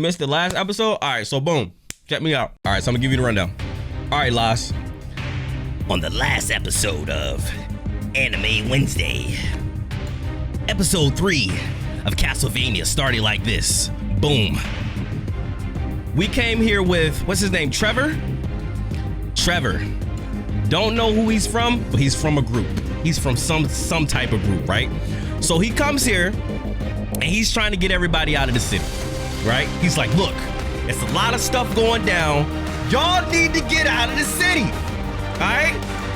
missed the last episode? All right, so boom, check me out. All right, so I'm gonna give you the rundown. All right, Las. On the last episode of Anime Wednesday, episode 3 of Castlevania started like this. Boom. We came here with, what's his name, Trevor? Trevor. Don't know who he's from, but he's from a group. He's from some type of group, right? So he comes here and he's trying to get everybody out of the city, right? He's like, look, it's a lot of stuff going down. Y'all need to get out of the city, all right?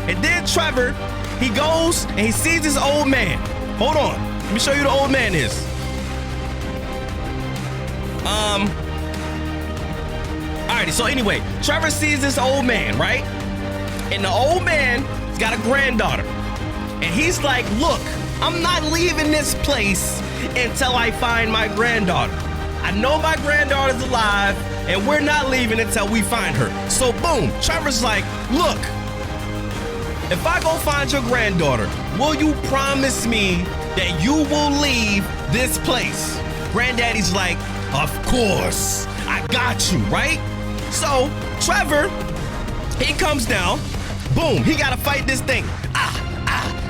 And then Trevor, he goes and he sees this old man. Hold on, let me show you who the old man is. Alrighty, so anyway, Trevor sees this old man, right? And the old man's got a granddaughter. And he's like, look, I'm not leaving this place until I find my granddaughter. I know my granddaughter's alive, and we're not leaving until we find her. So boom, Trevor's like, look, if I go find your granddaughter, will you promise me that you will leave this place? Granddaddy's like, of course, I got you, right? So Trevor, he comes down, boom, he gotta fight this thing.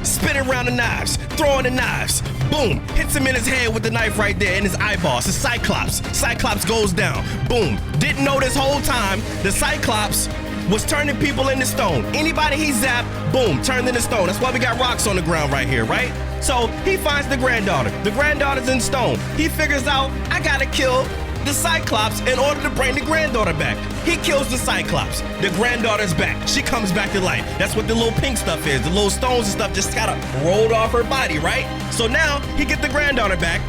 Spinning around the knives, throwing the knives, boom, hits him in his head with the knife right there in his eyeballs. The Cyclops. Cyclops goes down, boom. Didn't know this whole time the Cyclops was turning people into stone. Anybody he zapped, boom, turned into stone. That's why we got rocks on the ground right here, right? So he finds the granddaughter. The granddaughter's in stone. He figures out, I gotta kill the Cyclops in order to bring the granddaughter back. He kills the Cyclops. The granddaughter's back. She comes back to life. That's what the little pink stuff is. The little stones and stuff just kind of rolled off her body, right? So now he get the granddaughter back.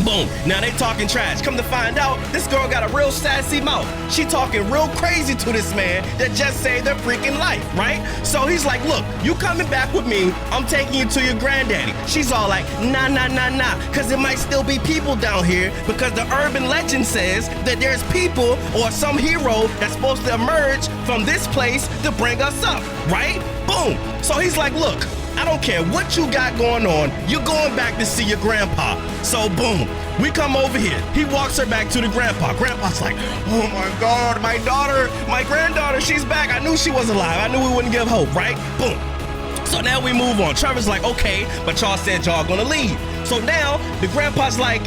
Boom, now they talking trash. Come to find out, this girl got a real sassy mouth. She talking real crazy to this man that just saved her freaking life, right? So he's like, look, you coming back with me, I'm taking you to your granddaddy. She's all like, nah, cause there might still be people down here because the urban legend says that there's people or some hero that's supposed to emerge from this place to bring us up, right? Boom, so he's like, look, I don't care what you got going on, you're going back to see your grandpa. So boom, we come over here. He walks her back to the grandpa. Grandpa's like, oh my God, my daughter, my granddaughter, she's back. I knew she was alive. I knew we wouldn't give hope, right? Boom. So now we move on. Trevor's like, okay, but y'all said y'all gonna leave. So now the grandpa's like,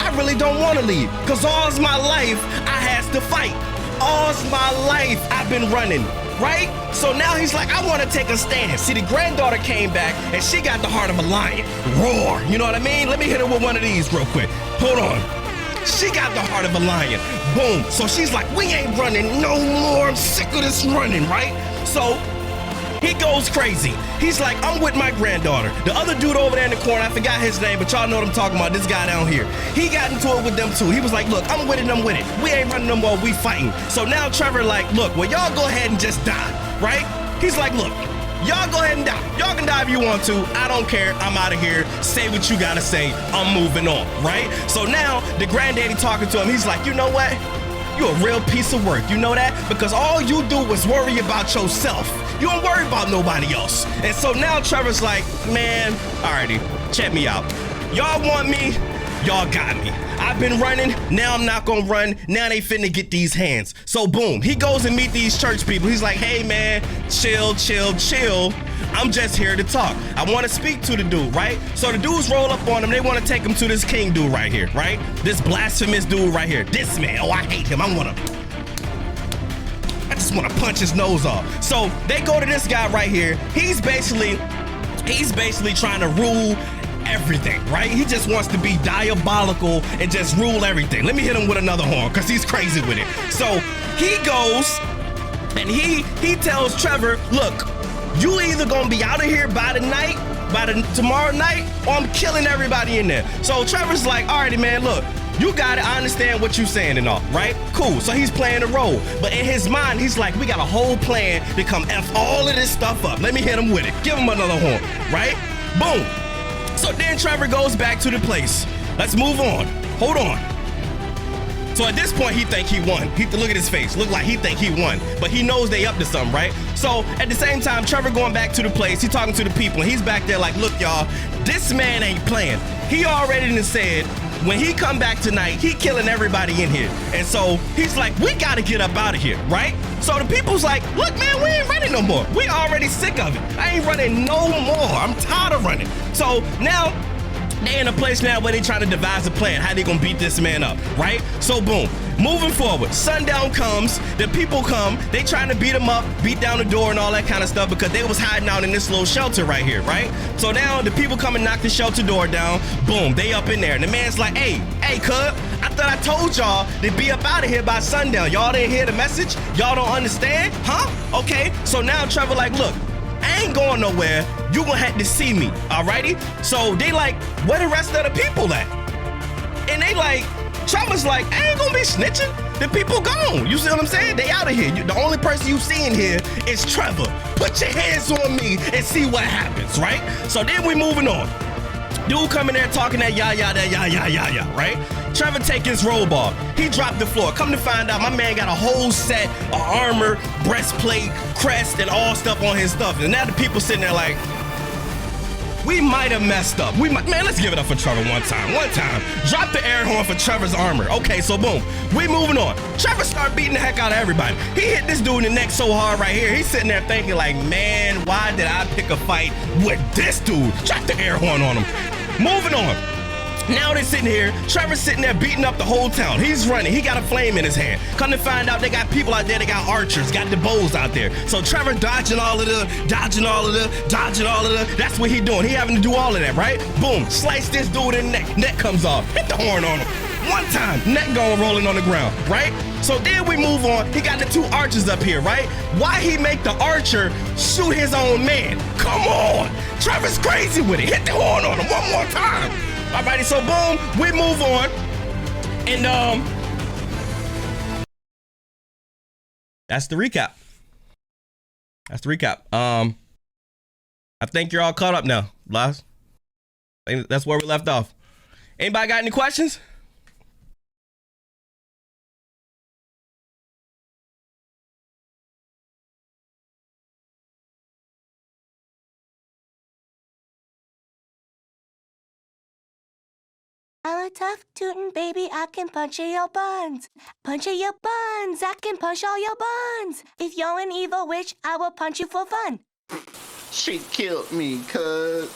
I really don't wanna leave, cause all's my life I has to fight. All's my life I've been running. Right? So now he's like, I want to take a stand. See, the granddaughter came back and she got the heart of a lion. Roar. You know what I mean? Let me hit her with one of these real quick. Hold on. She got the heart of a lion. Boom. So she's like, we ain't running no more. I'm sick of this running, right? So he goes crazy. He's like, I'm with my granddaughter. The other dude over there in the corner, I forgot his name, but y'all know what I'm talking about, this guy down here. He got into it with them too. He was like, look, I'm with it, I'm with it. We ain't running no more, we fighting. So now Trevor like, look, well, y'all go ahead and just die, right? He's like, look, y'all go ahead and die. Y'all can die if you want to. I don't care, I'm out of here. Say what you gotta say, I'm moving on, right? So now the granddaddy talking to him, he's like, you know what? You a real piece of work, you know that? Because all you do is worry about yourself. You don't worry about nobody else. And so now Trevor's like, man, alrighty, check me out. Y'all want me, y'all got me. I've been running, now I'm not gonna run, now they finna get these hands. So boom, he goes and meet these church people. He's like, hey man, chill. I'm just here to talk. I wanna speak to the dude, right? So the dudes roll up on him, they wanna take him to this king dude right here, right? This blasphemous dude right here, this man, oh I hate him, I just wanna punch his nose off. So they go to this guy right here. He's basically trying to rule everything, right? He just wants to be diabolical and just rule everything. Let me hit him with another horn because he's crazy with it. So he goes and he tells Trevor, look, you either gonna be out of here by tomorrow night, or I'm killing everybody in there. So Trevor's like, alrighty man, look, you got it, I understand what you saying and all, right? Cool, so he's playing a role. But in his mind, he's like, we got a whole plan to come F all of this stuff up. Let me hit him with it. Give him another horn, right? Boom. So then Trevor goes back to the place. Let's move on. Hold on. So at this point, he think he won. Look at his face. Look like he think he won. But he knows they up to something, right? So at the same time, Trevor going back to the place. He talking to the people. And he's back there like, look, y'all, this man ain't playing. He already done said, when he come back tonight, he killing everybody in here. And so he's like, we gotta get up out of here, right? So the people's like, look, man, we ain't running no more. We already sick of it. I ain't running no more. I'm tired of running. So now they in a place now where they trying to devise a plan, how they gonna beat this man up, right? So boom, moving forward, sundown comes, the people come, they trying to beat him up, beat down the door and all that kind of stuff because they was hiding out in this little shelter right here, right? So now the people come and knock the shelter door down, boom, they up in there. And the man's like, hey, cuz, I thought I told y'all to be up out of here by sundown. Y'all didn't hear the message? Y'all don't understand? Huh? Okay, so now Trevor like, look, I ain't going nowhere. You gonna have to see me, alrighty? So they like, where the rest of the people at? And they like, Trevor's like, I ain't gonna be snitching. The people gone. You see what I'm saying? They out of here. The only person you see in here is Trevor. Put your hands on me and see what happens, right? So then we moving on. Dude coming there talking that yah, right? Trevor take his robe off. He dropped the floor. Come to find out, my man got a whole set of armor, breastplate, crest, and all stuff on his stuff. And now the people sitting there like, we might have messed up. Man, let's give it up for Trevor one time. Drop the air horn for Trevor's armor. Okay, so boom, we moving on. Trevor start beating the heck out of everybody. He hit this dude in the neck so hard right here. He's sitting there thinking like, man, why did I pick a fight with this dude? Drop the air horn on him. Moving on. Now they're sitting here, Trevor's sitting there beating up the whole town. He's running, he got a flame in his hand. Come to find out, they got people out there, they got archers, got the bows out there. So Trevor dodging all of the. That's what he doing. He having to do all of that, right? Boom, slice this dude in the neck comes off. Hit the horn on him. One time, neck going rolling on the ground, right? So then we move on, he got the two archers up here, right? Why he make the archer shoot his own man? Come on, Trevor's crazy with it. Hit the horn on him one more time. Alrighty, so boom, we move on, and that's the recap. I think you're all caught up now, Laz. I think that's where we left off. Anybody got any questions? I'm a tough tootin' baby, I can punch in your buns. Punch in your buns, I can punch all your buns. If you're an evil witch, I will punch you for fun. She killed me, cuz.